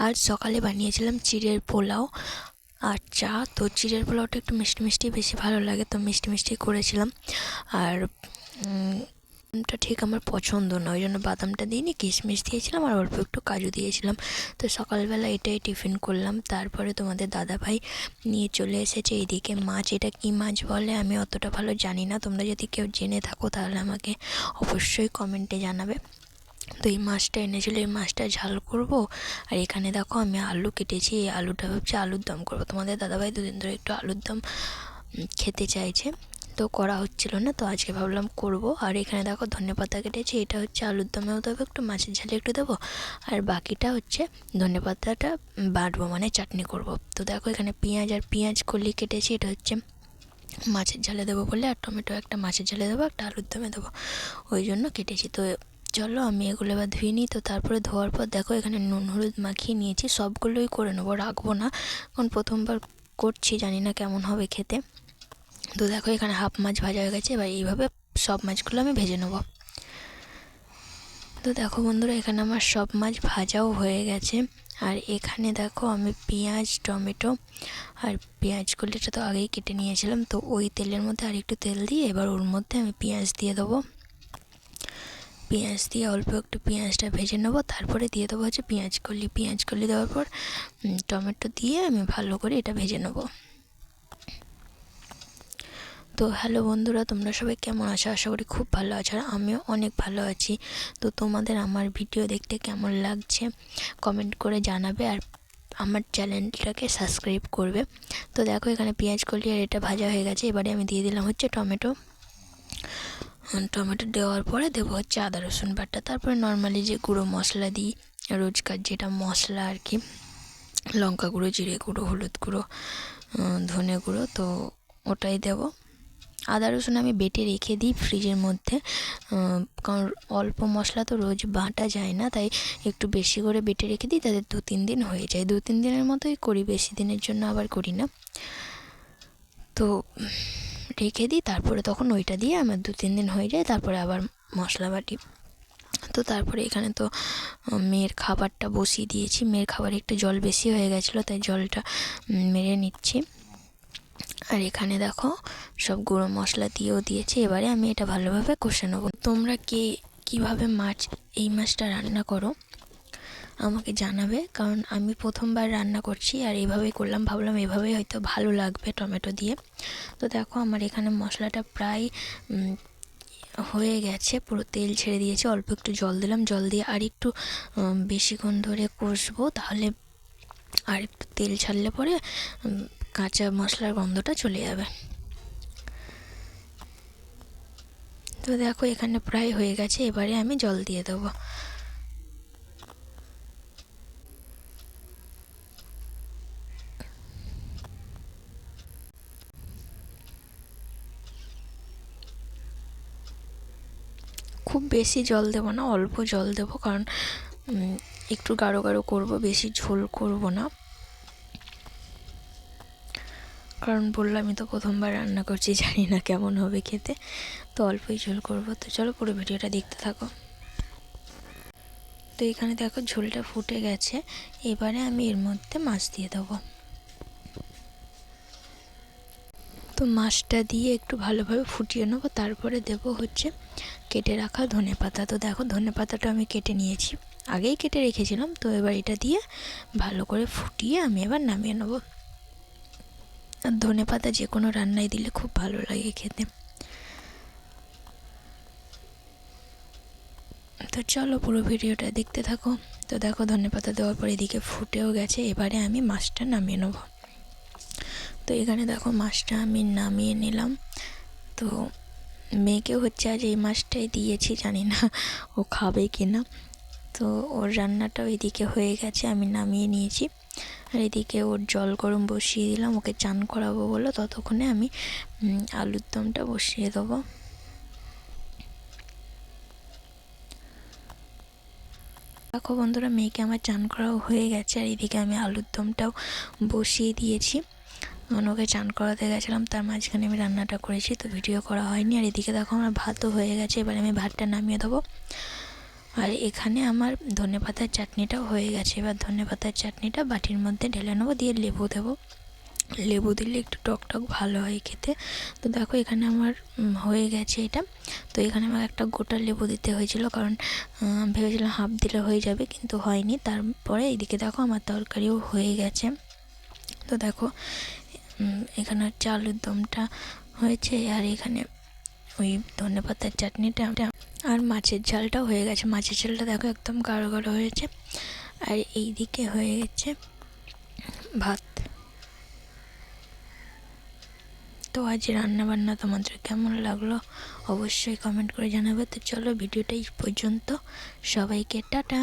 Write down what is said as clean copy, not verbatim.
আজ সকালে বানিয়েছিলাম চিড়ের পোলাও আর চা। তো চিড়ের পোলাওটা একটু মিষ্টি মিষ্টি বেশি ভালো লাগে, তো মিষ্টি মিষ্টি করেছিলাম। আর বাদামটা ঠিক আমার পছন্দ না, ওই জন্য বাদামটা দিইনি, কিশমিশ দিয়েছিলাম আর অল্প একটু কাজু দিয়েছিলাম। তো সকালবেলা এটাই টিফিন করলাম। তারপরে তোমাদের দাদাভাই নিয়ে চলে এসেছে এইদিকে মাছ। এটা কি মাছ বলে আমি অতটা ভালো জানি না, তোমরা যদি কেউ জেনে থাকো তাহলে আমাকে অবশ্যই কমেন্টে জানাবে। তো এই মাছটা এনেছিল, এই মাছটা ঝাল করব। আর এখানে দেখো আমি আলু কেটেছি, এই আলুটা ভাবছি আলুর দম করবো। তোমাদের দাদাভাই দুদিন ধরে একটু আলুর দম খেতে চাইছে, তো করা হচ্ছিল না, তো আজকে ভাবলাম করব। আর এখানে দেখো ধনেপাতা কেটেছি, এটা হচ্ছে আলুর দমেও দেবো, একটু মাছের ঝালে একটু দেবো, আর বাকিটা হচ্ছে ধনেপাতাটা বাটবো, মানে চাটনি করব। তো দেখো এখানে পেঁয়াজ আর পেঁয়াজ কলি কেটেছি, এটা হচ্ছে মাছের ঝালে দেবো বলে, আর টমেটো একটা মাছের ঝালে দেবো, একটা আলুর দমে দেবো, ওই জন্য কেটেছি। তো চলো আমি এগুলো এবার ধুয়ে নিই। তো তারপরে ধোয়ার পর দেখো এখানে নুন হলুদ মাখিয়ে নিয়েছি, সবগুলোই করে নেবো, রাখবো না, কারণ প্রথমবার করছি, জানি না কেমন হবে খেতে। তো দেখো এখানে হাফ মাছ ভাজা হয়ে গেছে, এবার এইভাবে সব মাছগুলো আমি ভেজে নেবো। তো দেখো বন্ধুরা এখানে আমার সব মাছ ভাজাও হয়ে গেছে। আর এখানে দেখো আমি পেঁয়াজ টমেটো আর পেঁয়াজ কলিটা তো আগেই কেটে নিয়েছিলাম, তো ওই তেলের মধ্যে আর একটু তেল দিয়ে এবার ওর মধ্যে আমি পেঁয়াজ দিয়ে দেবো। পেঁয়াজ দিয়ে অল্প একটু পেঁয়াজটা ভেজে নেবো, তারপরে দিয়ে দেবো হচ্ছে পেঁয়াজ কলি দেওয়ার পর টমেটো দিয়ে আমি ভালো করে এটা ভেজে নেবো। তো হ্যালো বন্ধুরা, তোমরা সবাই কেমন আছো? আশা করি খুব ভালো আছো, আর আমিও অনেক ভালো আছি। তো তোমাদের আমার ভিডিও দেখতে কেমন লাগছে কমেন্ট করে জানাবে, আর আমার চ্যানেলটাকে সাবস্ক্রাইব করবে। তো দেখো এখানে পেঁয়াজ কলি আর এটা ভাজা হয়ে গেছে, এবারে আমি দিয়ে দিলাম হচ্ছে টমেটো দেওয়ার পরে দেবো হচ্ছে আদা রসুন বাটা, তারপরে নর্মালি যে গুঁড়ো মশলা দিই রোজকার, যেটা মশলা আর কি, লঙ্কা গুঁড়ো, জিরে গুঁড়ো, হলুদ গুঁড়ো, ধনে গুঁড়ো, তো ওটাই দেবো। আদা রসুন আমি বেটে রেখে দিই ফ্রিজের মধ্যে, কারণ অল্প মশলা তো রোজ বাটা যায় না, তাই একটু বেশি করে বেটে রেখে দিই, তাদের 2-3 দিন হয়ে যায়। 2-3 দিনের মতোই করি, বেশি দিনের জন্য আবার করি না। তো রেখে দিই, তারপরে তখন ওইটা দিয়ে আমার 2-3 দিন হয়ে যায়, তারপরে আবার মশলা বাটি। তো তারপরে এখানে তো মেয়ের খাবারটা বসিয়ে দিয়েছি, মেয়ের খাবারে একটু জল বেশি হয়ে গেছিলো, তাই জলটা মেরে নিচ্ছি। আর এখানে দেখো সব গুঁড়ো মশলা দিয়েও দিয়েছি, এবারে আমি এটা ভালোভাবে কষে নেবো। তোমরা কীভাবে এই মাছটা রান্না করো আমাকে জানাবে, কারণ আমি প্রথমবার রান্না করছি আর এইভাবেই করলাম, ভাবলাম এভাবেই হয়তো ভালো লাগবে টমেটো দিয়ে। তো দেখো আমার এখানে মশলাটা প্রায় হয়ে গেছে, পুরো তেল ছেড়ে দিয়েছে, অল্প একটু জল দিলাম, জল দিয়ে আর একটু বেশিক্ষণ ধরে কষবো, তাহলে আর একটু তেল ছাড়লে পরে কাঁচা মশলার গন্ধটা চলে যাবে। তো দেখো এখানে প্রায় হয়ে গেছে, এবারে আমি জল দিয়ে দেবো। খুব বেশি জল দেবো না, অল্প জল দেবো, কারণ একটু গাঢ় গাঢ় করবো, বেশি ঝোল করব না, কারণ বললামই তো প্রথমবার রান্না করছি, জানি না কেমন হবে খেতে, তো অল্পই ঝোল করব। তো চলো পুরো ভিডিওটা দেখতে থাকো। তো এখানে দেখো ঝোলটা ফুটে গেছে, এবারে আমি এর মধ্যে মাছ দিয়ে দেবো। তো মাছটা দিয়ে একটু ভালোভাবে ফুটিয়ে নেবো, তারপরে দেবো হচ্ছে কেটে রাখা ধনেপাতা। তো দেখো ধনেপাতাটা আমি কেটে নিয়েছি, আগেই কেটে রেখেছিলাম, তো এবার এটা দিয়ে ভালো করে ফুটিয়ে আমি এবার নামিয়ে নেবো। আর ধনেপাতা যে কোনো রান্নায় দিলে খুব ভালো লাগে খেতে। তো চলো পুরো ভিডিওটা দেখতে থাকো। তো দেখো ধনেপাতা দেওয়ার পর এদিকে ফুটেও গেছে, এবারে আমি মাছটা নামিয়ে নেব। তো এখানে দেখো মাছটা আমি নামিয়ে নিলাম। তো মেয়েকেও হচ্ছে আজ এই মাছটাই দিয়েছি, জানি না ও খাবে কি না। তো ওর রান্নাটাও এদিকে হয়ে গেছে, আমি নামিয়ে নিয়েছি। আর এদিকে ওর জল গরম বসিয়ে দিলাম, ওকে চান করাবো বলে, ততক্ষণে আমি আলুর দমটা বসিয়ে দেবো। দেখো বন্ধুরা মেয়েকে আমার চান করাও হয়ে গেছে, আর এদিকে আমি আলুর দমটাও বসিয়ে দিয়েছি। ওকে চান করাতে গেছিলাম, তার মাঝখানে আমি রান্নাটা করেছি, তো ভিডিও করা হয়নি। আর এদিকে দেখো আমার ভাতও হয়ে গেছে, এবার আমি ভাতটা নামিয়ে দেবো। আর এখানে আমার ধনেপাতার চাটনিটাও হয়ে গেছে। এবার ধনেপাতার চাটনিটা বাটির মধ্যে ঢেলে নেবো, দিয়ে লেবু দেবো। লেবু দিলে একটু টক টক ভালো হয় খেতে। তো দেখো এখানে আমার হয়ে গেছে এটা। তো এখানে আমার একটা গোটা লেবু দিতে হয়েছিল, কারণ ভেবেছিলাম হাফ দিলে হয়ে যাবে, কিন্তু হয়নি। তারপরে এইদিকে দেখো আমার তরকারিও হয়ে গেছে। তো দেখো এখানে হচ্ছে আলুর দমটা হয়েছে, আর এখানে ওই ধনেপাতার চাটনিটা আর মাছের ঝালটাও হয়ে গেছে। মাছের ঝালটা দেখো একদম গাঢ় গাঢ় হয়েছে। আর এই দিকে হয়ে গেছে ভাত। তো আজ রান্নাবান্না তোমাদের কেমন লাগলো অবশ্যই কমেন্ট করে জানাবে। তো চলো ভিডিওটা এই পর্যন্ত, সবাইকে টাটা।